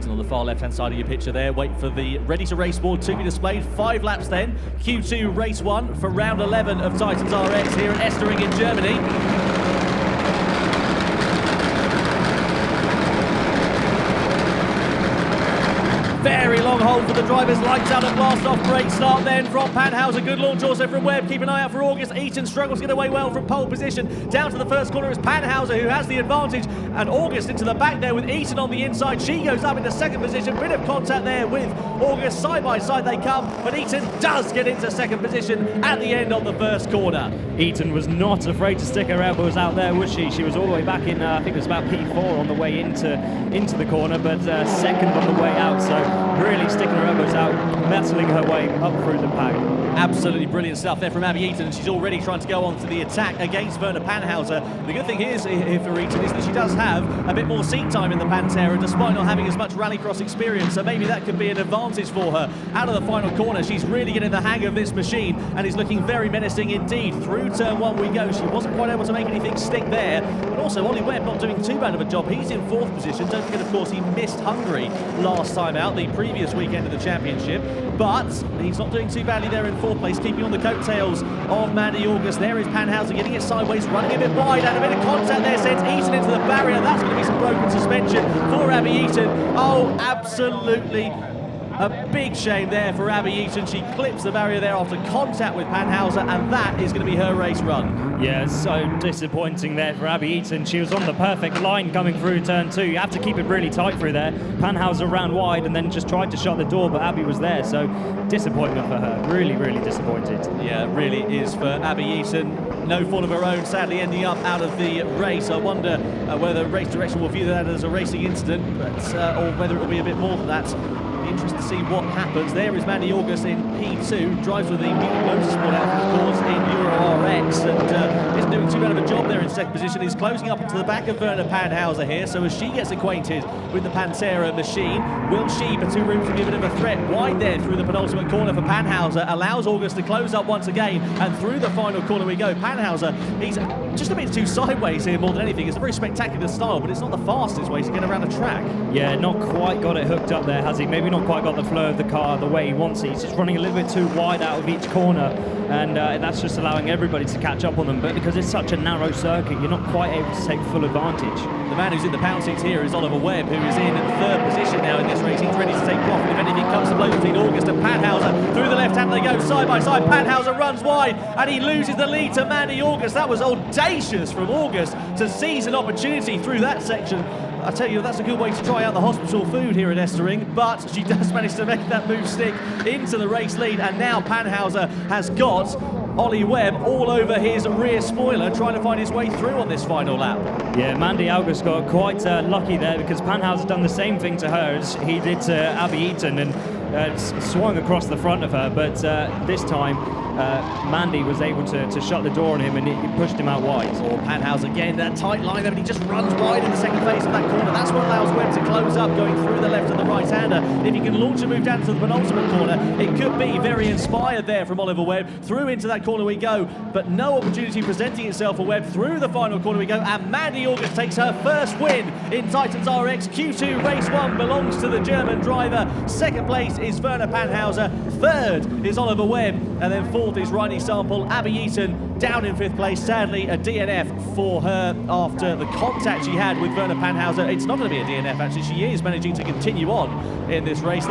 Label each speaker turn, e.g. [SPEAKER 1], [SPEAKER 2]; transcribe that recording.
[SPEAKER 1] Eaton on the far left-hand side of your picture there. Wait for the ready-to-race board to be displayed. 5 laps then. Q2 race 1 for round 11 of TitansRX here at Estering in Germany. Very long hold for the drivers, lights out and blast off. Great start then from Panhauser. Good launch also from Webb. Keep an eye out for August. Eaton struggles to get away well from pole position. Down to the first corner is Panhauser who has the advantage. And August into the back there with Eaton on the inside. She goes up into second position. Bit of contact there with August. Side by side they come. But Eaton does get into second position at the end of the first corner.
[SPEAKER 2] Eaton was not afraid to stick her elbows out there, was she? She was all the way back in, I think it was about P4 on the way into the corner, but second on the way out. So really sticking her elbows out, battling her way up through the pack.
[SPEAKER 1] Absolutely brilliant stuff there from Abby Eaton, and she's already trying to go on to the attack against Werner Panhauser. The good thing here for Eaton is that she does have a bit more seat time in the Pantera, despite not having as much rallycross experience, so maybe that could be an advantage for her. Out of the final corner, she's really getting the hang of this machine and is looking very menacing indeed. Through turn 1 we go. She wasn't quite able to make anything stick there, but also Ollie Webb not doing too bad of a job. He's in 4th position. Don't forget, of course, he missed Hungary last time out, the previous weekend of the championship, but he's not doing too badly there in 4th place, keeping on the coattails of Mandy August. There is Panhauser getting it sideways, running a bit wide, and a bit of contact there sends Eaton into the barrier. That's going to be some broken suspension for Abby Eaton. Oh, absolutely a big shame there for Abby Eaton. She clips the barrier there after contact with Panhauser, and that is going to be her race run.
[SPEAKER 2] Yeah, so disappointing there for Abby Eaton. She was on the perfect line coming through turn 2. You have to keep it really tight through there. Panhauser ran wide and then just tried to shut the door, but Abby was there, so disappointment for her. Really, really disappointed.
[SPEAKER 1] Yeah, it really is for Abby Eaton. No fault of her own, sadly ending up out of the race. I wonder whether race direction will view that as a racing incident, but or whether it will be a bit more than that. Interesting to see what happens. There is Mandy August in P2, drives with the Munich Motorsport outfit, of course, in EuroRX, and isn't doing too bad of a job there in second position. He's closing up into the back of Werner Panhauser here, so as she gets acquainted with the Pantera machine, will she, Pantera to be a bit of a threat? Wide there through the penultimate corner for Panhauser, allows August to close up once again, and through the final corner we go. Panhauser, he's just a bit too sideways here more than anything. It's a very spectacular style, but it's not the fastest way to get around a track.
[SPEAKER 2] Yeah, not quite got it hooked up there, has he? Maybe not quite got the flow of the car the way he wants it. He's just running a little bit too wide out of each corner, and that's just allowing everybody to catch up on them. But because it's such a narrow circuit, you're not quite able to take full advantage.
[SPEAKER 1] The man who's in the pound seats here is Oliver Webb, who is in 3rd position now in this race. He's ready to take profit if anything comes to blow between August and Panhauser. Through the left hand they go, side by side. Panhauser runs wide and he loses the lead to Mandy August. That was audacious from August to seize an opportunity through that section. I tell you, that's a good way to try out the hospital food here at Estering, but she does manage to make that move stick into the race lead, and now Panhauser has got Ollie Webb all over his rear spoiler, trying to find his way through on this final lap.
[SPEAKER 2] Yeah, Mandy August got quite lucky there, because Panhauser done the same thing to her as he did to Abby Eaton, and swung across the front of her, but this time Mandy was able to shut the door on him, and it pushed him out wide.
[SPEAKER 1] Or Panhauser again, that tight line there, but he just runs wide in the second phase of that corner. That's what allows Webb to close up, going through the left and the right-hander. If he can launch and move down to the penultimate corner, it could be very inspired there from Oliver Webb. Through into that corner we go, but no opportunity presenting itself for Webb. Through the final corner we go, and Mandy August takes her first win in TitansRX. Q2 race 1 belongs to the German driver. Second place is Werner Panhauser. 3rd is Oliver Webb, and then 4th is Riley Sample. Abby Eaton down in 5th place. Sadly, a DNF for her after the contact she had with Werner Panhauser. It's not going to be a DNF, actually. She is managing to continue on in this race.